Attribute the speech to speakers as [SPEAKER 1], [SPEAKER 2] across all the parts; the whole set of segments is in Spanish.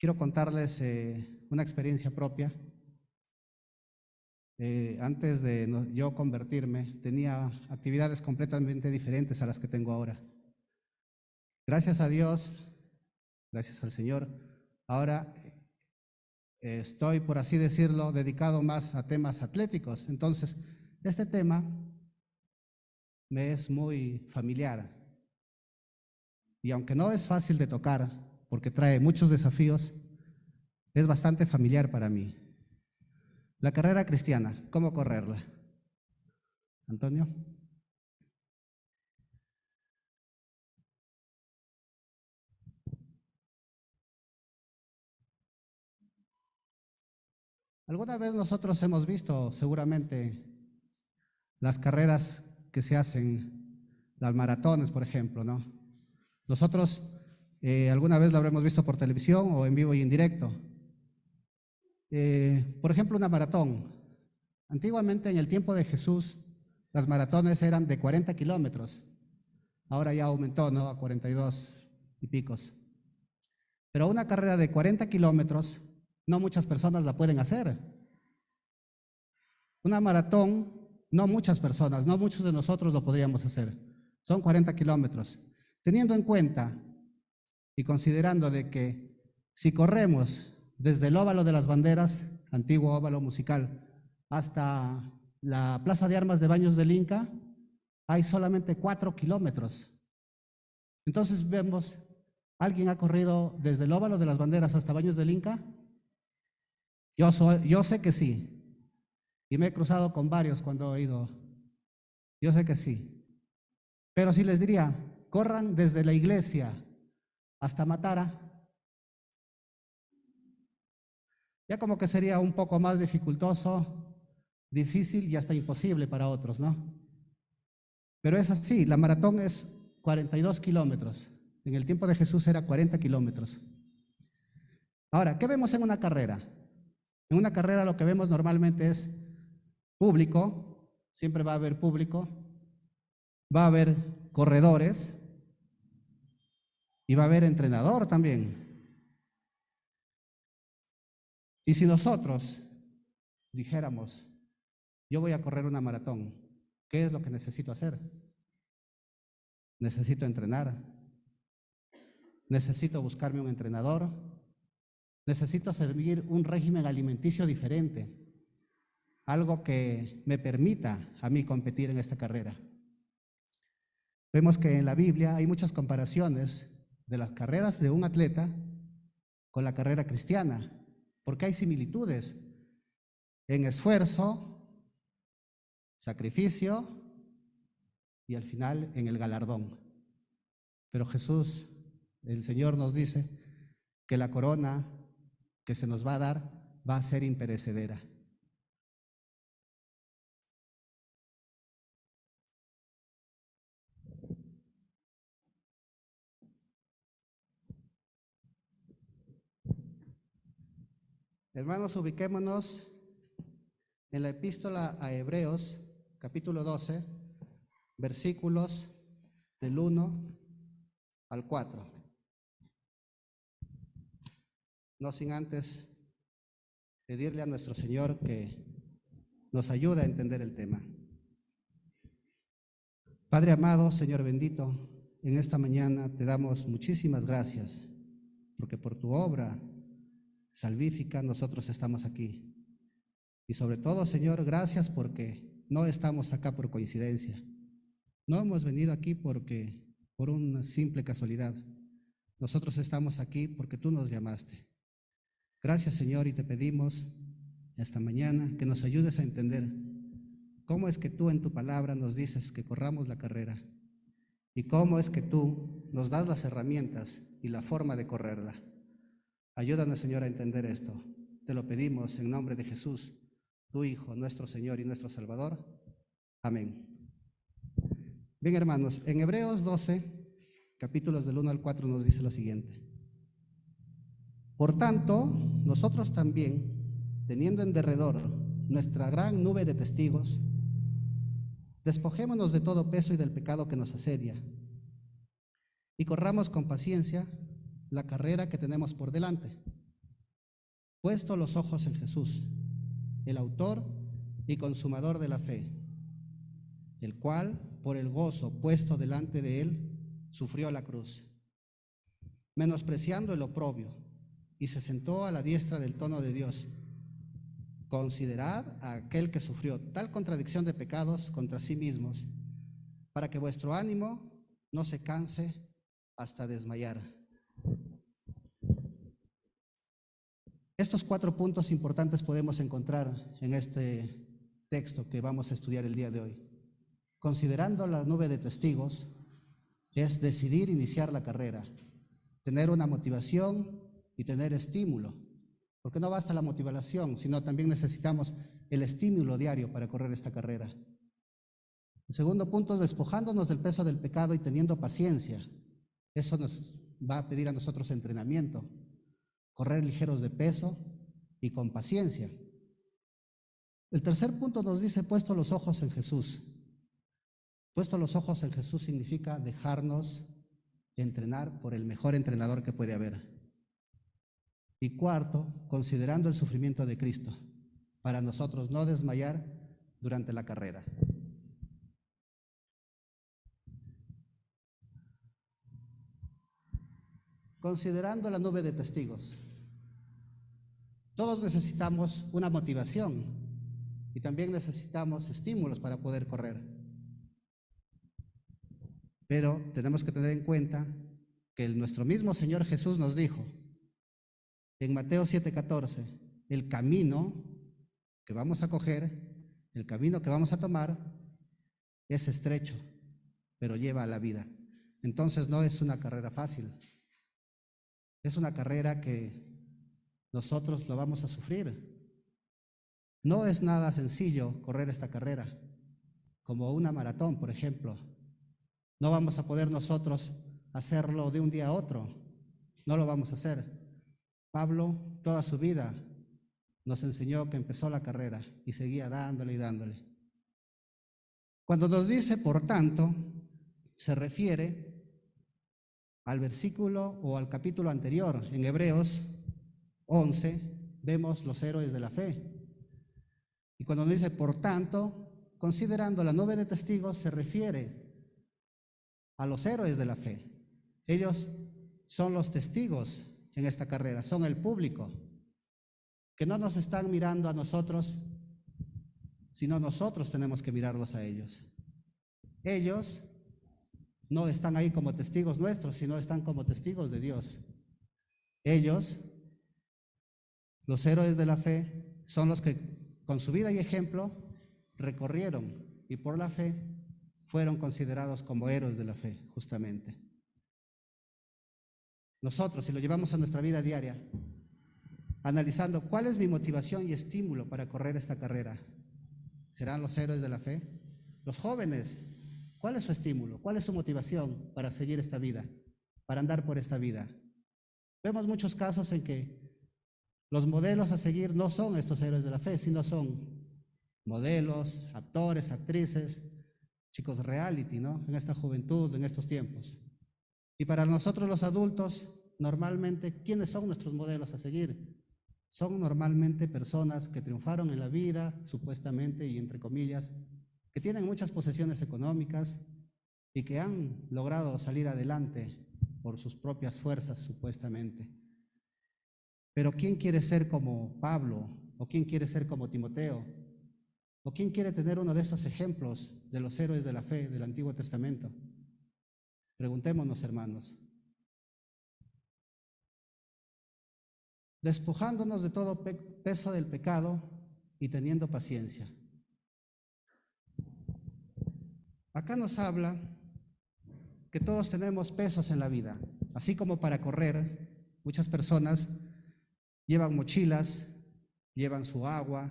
[SPEAKER 1] Quiero contarles una experiencia propia. Antes de yo convertirme, tenía actividades completamente diferentes a las que tengo ahora. Gracias a Dios, gracias al Señor, ahora estoy, por así decirlo, dedicado más a temas atléticos. Entonces, este tema me es muy familiar. Y aunque no es fácil de tocar, porque trae muchos desafíos, es bastante familiar para mí. La carrera cristiana, ¿cómo correrla? Antonio. Alguna vez nosotros hemos visto seguramente las carreras que se hacen, las maratones, por ejemplo, ¿no? Nosotros alguna vez lo habremos visto por televisión o en vivo y en directo. Por ejemplo, una maratón. Antiguamente, en el tiempo de Jesús, las maratones eran de 40 kilómetros. Ahora ya aumentó, ¿no?, a 42 y picos. Pero una carrera de 40 kilómetros, no muchas personas la pueden hacer. Una maratón, no muchas personas, no muchos de nosotros lo podríamos hacer. Son 40 kilómetros. Teniendo en cuenta y considerando de que si corremos desde el óvalo de las banderas, antiguo óvalo musical, hasta la Plaza de Armas de Baños del Inca, hay solamente 4 kilómetros. Entonces vemos, ¿alguien ha corrido desde el óvalo de las banderas hasta Baños del Inca? Yo sé que sí. Y me he cruzado con varios cuando he ido. Yo sé que sí. Pero si les diría, corran desde la iglesia hasta Matara, ya como que sería un poco más dificultoso, difícil y hasta imposible para otros, ¿no? Pero es así, la maratón es 42 kilómetros. En el tiempo de Jesús era 40 kilómetros. Ahora, ¿qué vemos en una carrera? En una carrera lo que vemos normalmente es público, siempre va a haber público, va a haber corredores y va a haber entrenador también. Y si nosotros dijéramos, yo voy a correr una maratón, ¿qué es lo que necesito hacer? Necesito entrenar, necesito buscarme un entrenador, necesito seguir un régimen alimenticio diferente, algo que me permita a mí competir en esta carrera. Vemos que en la Biblia hay muchas comparaciones de las carreras de un atleta con la carrera cristiana, porque hay similitudes en esfuerzo, sacrificio y al final en el galardón. Pero Jesús, el Señor, nos dice que la corona que se nos va a dar va a ser imperecedera. Hermanos, ubiquémonos en la epístola a Hebreos, capítulo 12, versículos del 1 al 4. No sin antes pedirle a nuestro Señor que nos ayude a entender el tema. Padre amado, Señor bendito, en esta mañana te damos muchísimas gracias, porque por tu obra salvífica nosotros estamos aquí. Y sobre todo, Señor, gracias porque no estamos acá por coincidencia. No hemos venido aquí por una simple casualidad. Nosotros estamos aquí porque tú nos llamaste. Gracias, Señor, y te pedimos esta mañana que nos ayudes a entender cómo es que tú en tu palabra nos dices que corramos la carrera y cómo es que tú nos das las herramientas y la forma de correrla. Ayúdanos, Señor, a entender esto. Te lo pedimos en nombre de Jesús, tu Hijo, nuestro Señor y nuestro Salvador. Amén. Bien, hermanos, en Hebreos 12, capítulos del 1 al 4 nos dice lo siguiente. Por tanto, nosotros también, teniendo en derredor nuestra gran nube de testigos, despojémonos de todo peso y del pecado que nos asedia, y corramos con paciencia la carrera que tenemos por delante, puesto los ojos en Jesús, el autor y consumador de la fe, el cual, por el gozo puesto delante de él, sufrió la cruz, menospreciando el oprobio, y se sentó a la diestra del trono de Dios. Considerad a aquel que sufrió tal contradicción de pecados contra sí mismos, para que vuestro ánimo no se canse hasta desmayar. Estos 4 puntos importantes podemos encontrar en este texto que vamos a estudiar el día de hoy. Considerando la nube de testigos, es decidir iniciar la carrera, tener una motivación y tener estímulo, porque no basta la motivación, sino también necesitamos el estímulo diario para correr esta carrera. El segundo punto es despojándonos del peso del pecado y teniendo paciencia. Eso nos va a pedir a nosotros entrenamiento, correr ligeros de peso y con paciencia. El tercer punto nos dice, puesto los ojos en Jesús. Puesto los ojos en Jesús significa dejarnos entrenar por el mejor entrenador que puede haber. Y cuarto, considerando el sufrimiento de Cristo, para nosotros no desmayar durante la carrera. Considerando la nube de testigos. Todos necesitamos una motivación y también necesitamos estímulos para poder correr. Pero tenemos que tener en cuenta que nuestro mismo Señor Jesús nos dijo en Mateo 7:14, el camino que vamos a coger, el camino que vamos a tomar es estrecho, pero lleva a la vida. Entonces no es una carrera fácil, es una carrera que nosotros lo vamos a sufrir. No es nada sencillo correr esta carrera, como una maratón, por ejemplo. No vamos a poder nosotros hacerlo de un día a otro, no lo vamos a hacer. Pablo, toda su vida, nos enseñó que empezó la carrera y seguía dándole y dándole. Cuando nos dice, por tanto, se refiere al versículo o al capítulo anterior. En Hebreos 11 vemos los héroes de la fe. Y cuando nos dice, por tanto, considerando la nube de testigos, se refiere a los héroes de la fe. Ellos son los testigos en esta carrera, son el público, que no nos están mirando a nosotros, sino nosotros tenemos que mirarlos a ellos. Ellos no están ahí como testigos nuestros, sino están como testigos de Dios. Ellos, los héroes de la fe, son los que con su vida y ejemplo recorrieron y por la fe fueron considerados como héroes de la fe, justamente. Nosotros, si lo llevamos a nuestra vida diaria, analizando cuál es mi motivación y estímulo para correr esta carrera, ¿serán los héroes de la fe? Los jóvenes, ¿cuál es su estímulo? ¿Cuál es su motivación para seguir esta vida, para andar por esta vida? Vemos muchos casos en que los modelos a seguir no son estos héroes de la fe, sino son modelos, actores, actrices, chicos reality, ¿no? En esta juventud, en estos tiempos. Y para nosotros los adultos, normalmente, ¿quiénes son nuestros modelos a seguir? Son normalmente personas que triunfaron en la vida, supuestamente y entre comillas, que tienen muchas posesiones económicas y que han logrado salir adelante por sus propias fuerzas, supuestamente. Pero ¿quién quiere ser como Pablo? ¿O quién quiere ser como Timoteo? ¿O quién quiere tener uno de estos ejemplos de los héroes de la fe del Antiguo Testamento? Preguntémonos, hermanos. Despojándonos de todo peso del pecado y teniendo paciencia. Acá nos habla que todos tenemos pesos en la vida, así como para correr, muchas personas llevan mochilas, llevan su agua,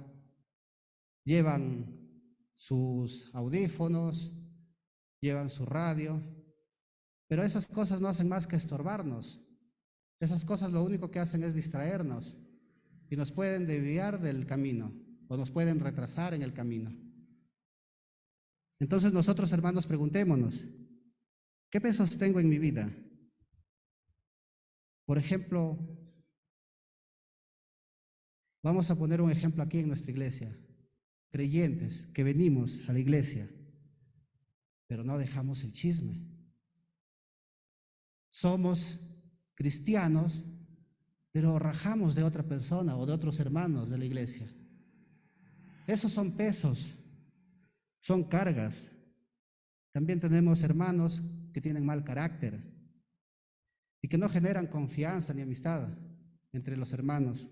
[SPEAKER 1] llevan sus audífonos, llevan su radio, pero esas cosas no hacen más que estorbarnos. Esas cosas lo único que hacen es distraernos y nos pueden desviar del camino o nos pueden retrasar en el camino. Entonces nosotros, hermanos, preguntémonos, ¿qué pesos tengo en mi vida? Por ejemplo, Vamos a poner un ejemplo aquí en nuestra iglesia. Creyentes que venimos a la iglesia, pero no dejamos el chisme. Somos cristianos, pero rajamos de otra persona o de otros hermanos de la iglesia. Esos son pesos, son cargas. También tenemos hermanos que tienen mal carácter y que no generan confianza ni amistad entre los hermanos.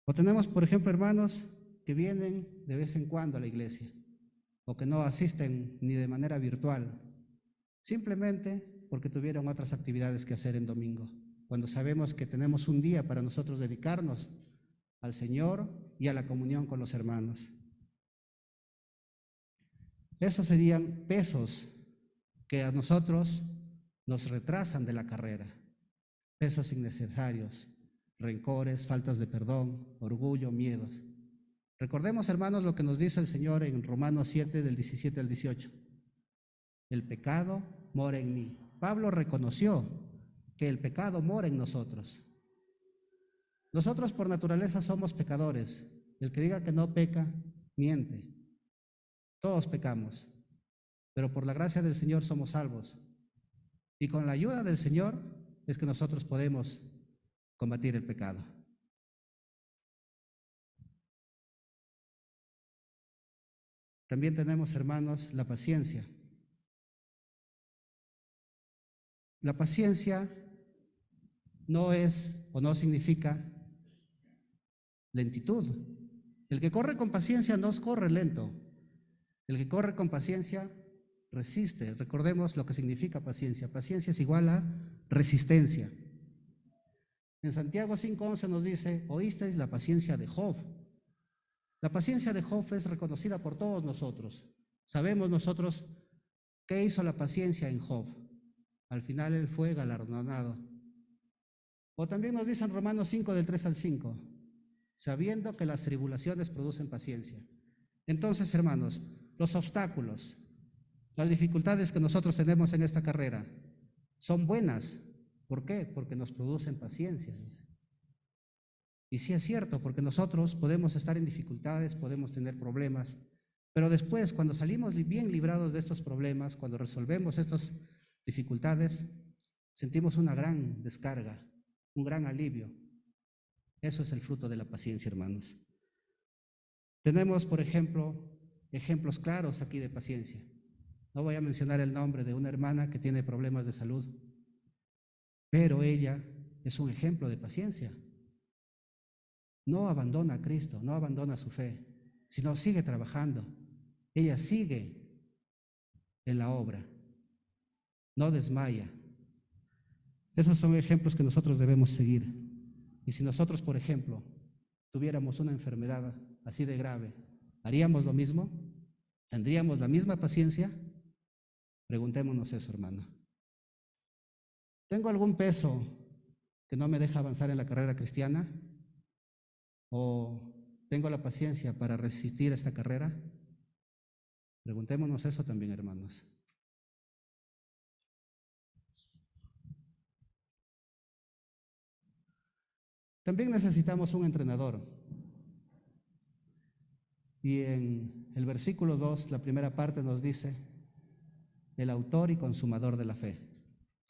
[SPEAKER 1] O tenemos, por ejemplo, hermanos que vienen de vez en cuando a la iglesia o que no asisten ni de manera virtual, simplemente porque tuvieron otras actividades que hacer en domingo, cuando sabemos que tenemos un día para nosotros dedicarnos al Señor y a la comunión con los hermanos. Esos serían pesos que a nosotros nos retrasan de la carrera, pesos innecesarios, rencores, faltas de perdón, orgullo, miedos. Recordemos, hermanos, lo que nos dice el Señor en Romanos 7, del 17 al 18. El pecado mora en mí. Pablo reconoció que el pecado mora en nosotros. Nosotros por naturaleza somos pecadores. El que diga que no peca, miente. Todos pecamos, pero por la gracia del Señor somos salvos. Y con la ayuda del Señor es que nosotros podemos combatir el pecado. También tenemos, hermanos, la paciencia. La paciencia no es o no significa lentitud. El que corre con paciencia no corre lento. El que corre con paciencia resiste. Recordemos lo que significa paciencia. Paciencia es igual a resistencia. En Santiago 5:11 nos dice, oísteis la paciencia de Job. La paciencia de Job es reconocida por todos nosotros. Sabemos nosotros qué hizo la paciencia en Job. Al final él fue galardonado. O también nos dice en Romanos 5, del 3 al 5, sabiendo que las tribulaciones producen paciencia. Entonces, hermanos, los obstáculos, las dificultades que nosotros tenemos en esta carrera son buenas. ¿Por qué? Porque nos producen paciencia, dice. Y sí es cierto, porque nosotros podemos estar en dificultades, podemos tener problemas, pero después, cuando salimos bien librados de estos problemas, cuando resolvemos estas dificultades, sentimos una gran descarga, un gran alivio. Eso es el fruto de la paciencia, hermanos. Tenemos, por ejemplo, ejemplos claros aquí de paciencia. No voy a mencionar el nombre de una hermana que tiene problemas de salud, pero ella es un ejemplo de paciencia. No abandona a Cristo, no abandona su fe, sino sigue trabajando. Ella sigue en la obra, no desmaya. Esos son ejemplos que nosotros debemos seguir. Y si nosotros, por ejemplo, tuviéramos una enfermedad así de grave, ¿haríamos lo mismo? ¿Tendríamos la misma paciencia? Preguntémonos eso, hermano. ¿Tengo algún peso que no me deja avanzar en la carrera cristiana? ¿O tengo la paciencia para resistir esta carrera? Preguntémonos eso también, hermanos. También necesitamos un entrenador. Y en el versículo 2, la primera parte nos dice, el autor y consumador de la fe.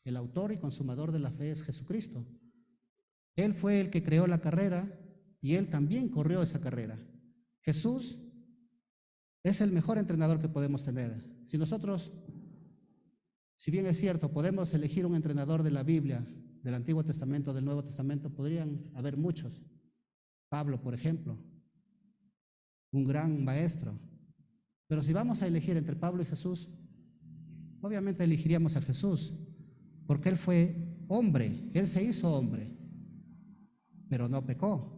[SPEAKER 1] El autor y consumador de la fe es Jesucristo. Él fue el que creó la carrera y Él también corrió esa carrera. Jesús es el mejor entrenador que podemos tener. Si nosotros, si bien es cierto, podemos elegir un entrenador de la Biblia, del Antiguo Testamento, del Nuevo Testamento, podrían haber muchos. Pablo, por ejemplo, un gran maestro. Pero si vamos a elegir entre Pablo y Jesús, obviamente elegiríamos a Jesús, porque Él fue hombre, Él se hizo hombre, pero no pecó.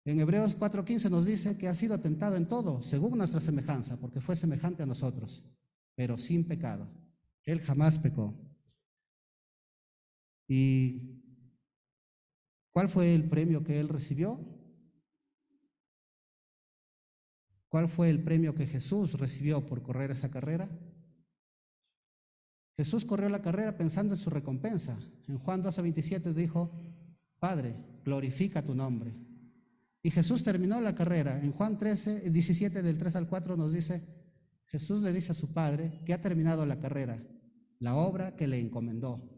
[SPEAKER 1] En Hebreos 4:15 nos dice que ha sido tentado en todo, según nuestra semejanza, porque fue semejante a nosotros, pero sin pecado. Él jamás pecó. ¿Y cuál fue el premio que Él recibió? ¿Cuál fue el premio que Jesús recibió por correr esa carrera? Jesús corrió la carrera pensando en su recompensa. En Juan 12:27 dijo, Padre, glorifica tu nombre. Y Jesús terminó la carrera. En Juan 17, del 3 al 4 nos dice, Jesús le dice a su Padre que ha terminado la carrera, la obra que le encomendó.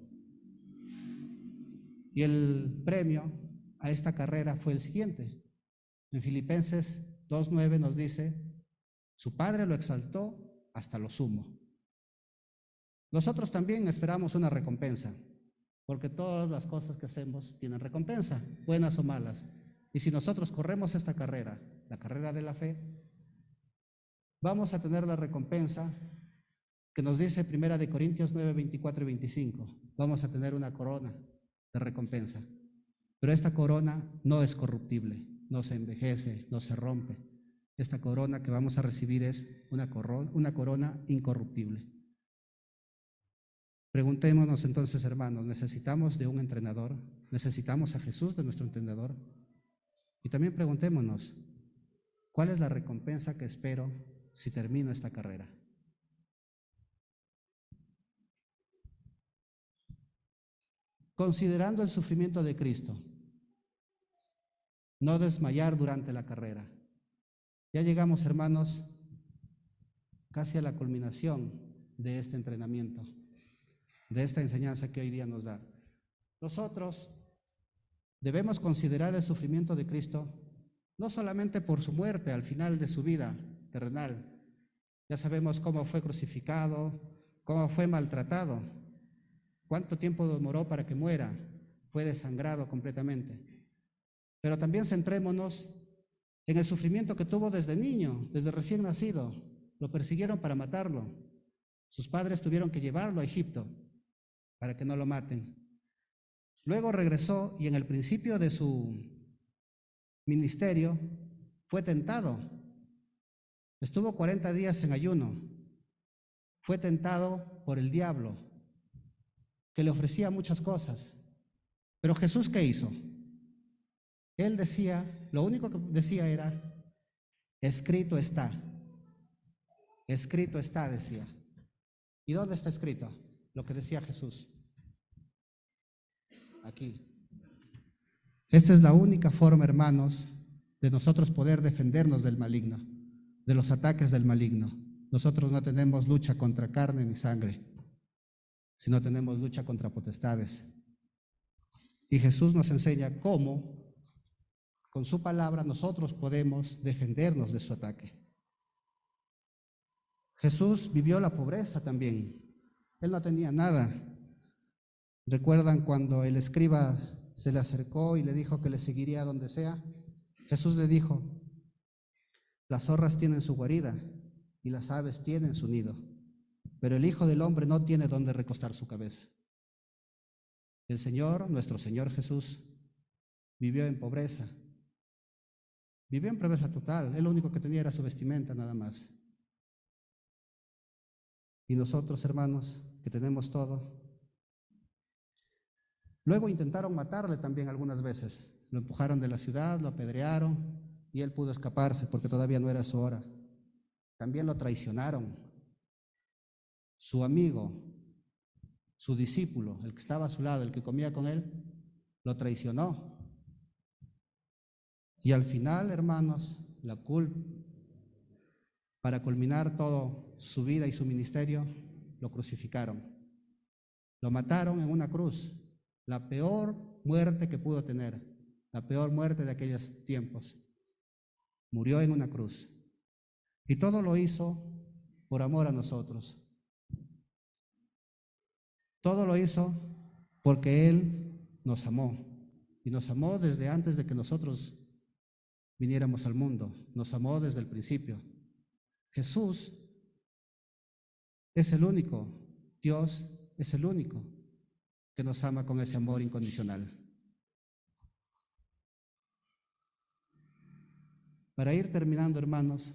[SPEAKER 1] Y el premio a esta carrera fue el siguiente. En Filipenses 2:9 nos dice, su Padre lo exaltó hasta lo sumo. Nosotros también esperamos una recompensa, porque todas las cosas que hacemos tienen recompensa, buenas o malas. Y si nosotros corremos esta carrera, la carrera de la fe, vamos a tener la recompensa que nos dice 1 Corintios 9, 24 y 25. Vamos a tener una corona de recompensa. Pero esta corona no es corruptible, no se envejece, no se rompe. Esta corona que vamos a recibir es una corona incorruptible. Preguntémonos entonces, hermanos, ¿necesitamos de un entrenador? ¿Necesitamos a Jesús de nuestro entrenador? Y también preguntémonos, ¿cuál es la recompensa que espero si termino esta carrera? Considerando el sufrimiento de Cristo, no desmayar durante la carrera. Ya llegamos, hermanos, casi a la culminación de este entrenamiento, de esta enseñanza que hoy día nos da. Nosotros debemos considerar el sufrimiento de Cristo no solamente por su muerte al final de su vida terrenal. Ya sabemos cómo fue crucificado, cómo fue maltratado, cuánto tiempo demoró para que muera, fue desangrado completamente. Pero también centrémonos en el sufrimiento que tuvo desde niño, desde recién nacido. Lo persiguieron para matarlo. Sus padres tuvieron que llevarlo a Egipto para que no lo maten. Luego regresó y en el principio de su ministerio fue tentado. Estuvo 40 días en ayuno. Fue tentado por el diablo, que le ofrecía muchas cosas. Pero Jesús, ¿qué hizo? Él decía, lo único que decía era, escrito está. Escrito está, decía. ¿Y dónde está escrito? Lo que decía Jesús. Aquí. Esta es la única forma, hermanos, de nosotros poder defendernos del maligno, de los ataques del maligno. Nosotros no tenemos lucha contra carne ni sangre, sino tenemos lucha contra potestades. Y Jesús nos enseña cómo, con su palabra, nosotros podemos defendernos de su ataque. Jesús vivió la pobreza también. Él no tenía nada. ¿Recuerdan cuando el escriba se le acercó y le dijo que le seguiría donde sea? Jesús le dijo, las zorras tienen su guarida y las aves tienen su nido, pero el Hijo del Hombre no tiene donde recostar su cabeza. El Señor, nuestro Señor Jesús, vivió en pobreza. Vivió en pobreza total. Él lo único que tenía era su vestimenta, nada más. Y nosotros, hermanos, que tenemos todo. Luego intentaron matarle también algunas veces. Lo empujaron de la ciudad, lo apedrearon y él pudo escaparse porque todavía no era su hora. También lo traicionaron. Su amigo, su discípulo, el que estaba a su lado, el que comía con él, lo traicionó. Y al final, hermanos, la culpa, para culminar todo su vida y su ministerio, lo crucificaron. Lo mataron en una cruz, la peor muerte que pudo tener, la peor muerte de aquellos tiempos. Murió en una cruz. Y todo lo hizo por amor a nosotros. Todo lo hizo porque Él nos amó. Y nos amó desde antes de que nosotros viniéramos al mundo. Nos amó desde el principio. Jesús es el único, Dios es el único que nos ama con ese amor incondicional. Para ir terminando, hermanos,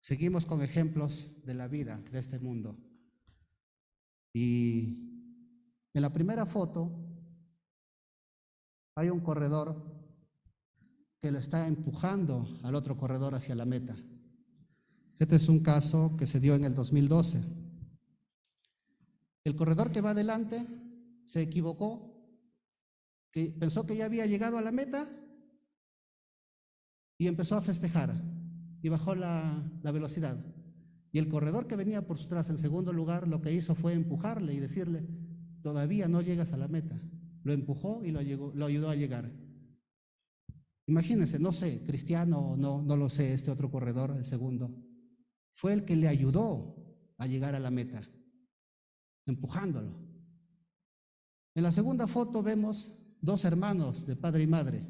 [SPEAKER 1] seguimos con ejemplos de la vida de este mundo. Y en la primera foto hay un corredor que lo está empujando al otro corredor hacia la meta. Este es un caso que se dio en el 2012. El corredor que va adelante se equivocó que pensó que ya había llegado a la meta y empezó a festejar y bajó la velocidad. Y el corredor que venía por detrás en segundo lugar lo que hizo fue empujarle y decirle: todavía no llegas a la meta. Lo empujó y lo ayudó a llegar. Imagínense, no sé, Cristiano, no lo sé, este otro corredor, el segundo, fue el que le ayudó a llegar a la meta, empujándolo. En la segunda foto vemos dos hermanos de padre y madre,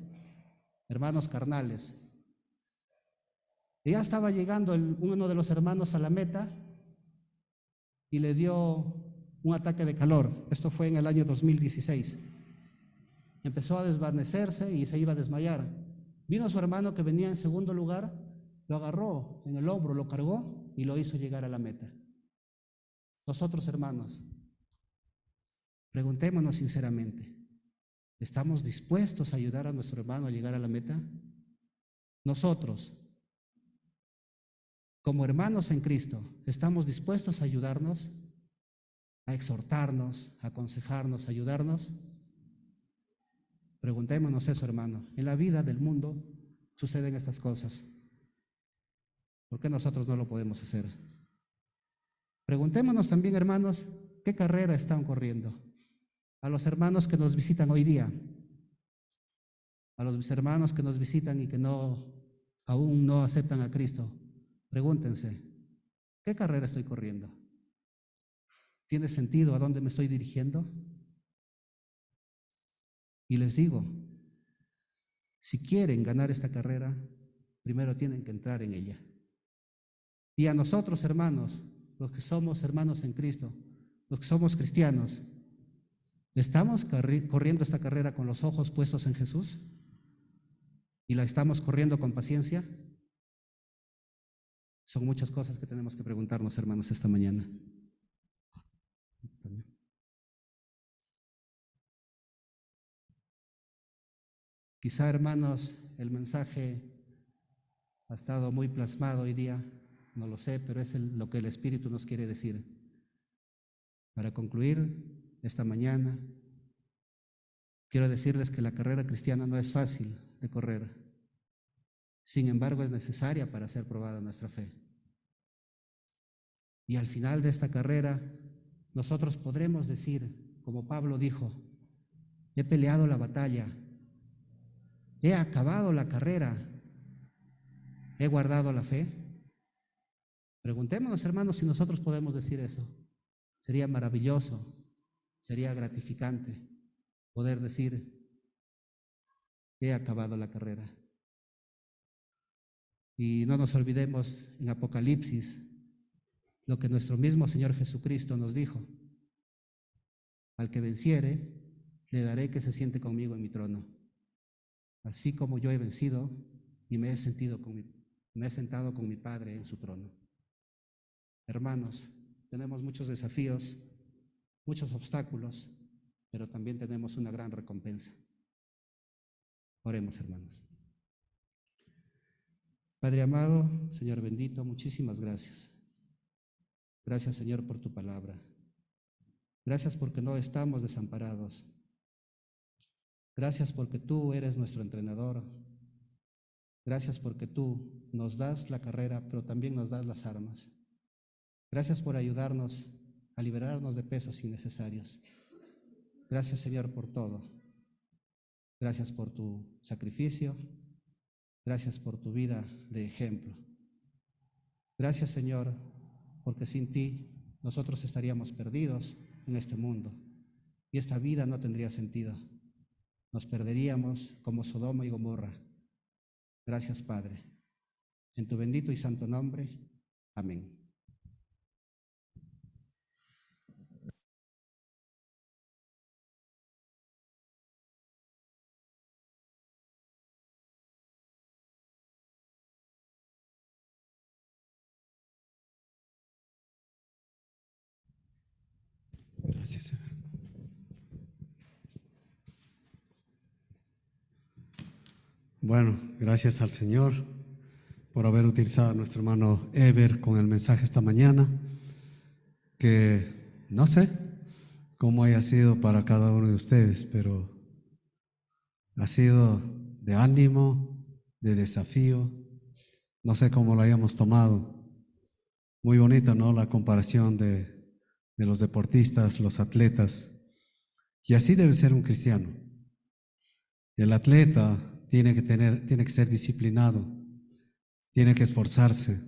[SPEAKER 1] hermanos carnales. Y ya estaba llegando uno de los hermanos a la meta y le dio un ataque de calor. Esto fue en el año 2016. Empezó a desvanecerse y se iba a desmayar. Vino su hermano que venía en segundo lugar, lo agarró en el hombro, lo cargó y lo hizo llegar a la meta. Nosotros, hermanos, preguntémonos sinceramente, ¿estamos dispuestos a ayudar a nuestro hermano a llegar a la meta? Nosotros, como hermanos en Cristo, ¿estamos dispuestos a ayudarnos, a exhortarnos, a aconsejarnos, a ayudarnos? Preguntémonos eso, hermano. En la vida del mundo suceden estas cosas. ¿Por qué nosotros no lo podemos hacer? Preguntémonos también, hermanos, ¿qué carrera están corriendo? A los hermanos que nos visitan hoy día, a los hermanos que nos visitan y que aún no aceptan a Cristo, pregúntense, ¿qué carrera estoy corriendo? ¿Tiene sentido a dónde me estoy dirigiendo? Y les digo, si quieren ganar esta carrera, primero tienen que entrar en ella. Y a nosotros, hermanos, los que somos hermanos en Cristo, los que somos cristianos, ¿estamos corriendo esta carrera con los ojos puestos en Jesús? ¿Y la estamos corriendo con paciencia? Son muchas cosas que tenemos que preguntarnos, hermanos, esta mañana. Quizá, hermanos, el mensaje ha estado muy plasmado hoy día, no lo sé, pero es lo que el Espíritu nos quiere decir. Para concluir esta mañana, quiero decirles que la carrera cristiana no es fácil de correr. Sin embargo, es necesaria para ser probada nuestra fe. Y al final de esta carrera, nosotros podremos decir, como Pablo dijo: he peleado la batalla, he acabado la carrera, he guardado la fe. Preguntémonos, hermanos, si nosotros podemos decir eso. Sería maravilloso, sería gratificante poder decir: he acabado la carrera. Y no nos olvidemos en Apocalipsis lo que nuestro mismo Señor Jesucristo nos dijo: al que venciere, le daré que se siente conmigo en mi trono, así como yo he vencido y me he sentado con mi Padre en su trono. Hermanos, tenemos muchos desafíos, muchos obstáculos, pero también tenemos una gran recompensa. Oremos, hermanos. Padre amado, Señor bendito, muchísimas gracias. Gracias, Señor, por tu palabra. Gracias porque no estamos desamparados. Gracias porque tú eres nuestro entrenador. Gracias porque tú nos das la carrera, pero también nos das las armas. Gracias por ayudarnos a liberarnos de pesos innecesarios. Gracias, Señor, por todo. Gracias por tu sacrificio. Gracias por tu vida de ejemplo. Gracias, Señor, porque sin ti nosotros estaríamos perdidos en este mundo y esta vida no tendría sentido. Nos perderíamos como Sodoma y Gomorra. Gracias, Padre. En tu bendito y santo nombre. Amén.
[SPEAKER 2] Gracias, Señor. Bueno, gracias al Señor por haber utilizado a nuestro hermano Eber con el mensaje esta mañana, que no sé cómo haya sido para cada uno de ustedes, pero ha sido de ánimo, de desafío, no sé cómo lo hayamos tomado. Muy bonita, ¿no? La comparación de los deportistas, los atletas. Y así debe ser un cristiano. El atleta tiene que ser disciplinado, tiene que esforzarse,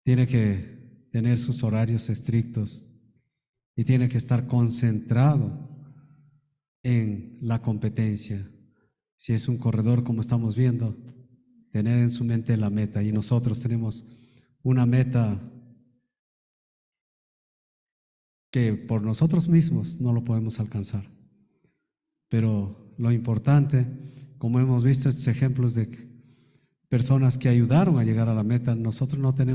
[SPEAKER 2] tiene que tener sus horarios estrictos y tiene que estar concentrado en la competencia. Si es un corredor, como estamos viendo, tener en su mente la meta. Y nosotros tenemos una meta que por nosotros mismos no lo podemos alcanzar. Pero lo importante, como hemos visto estos ejemplos de personas que ayudaron a llegar a la meta, nosotros no tenemos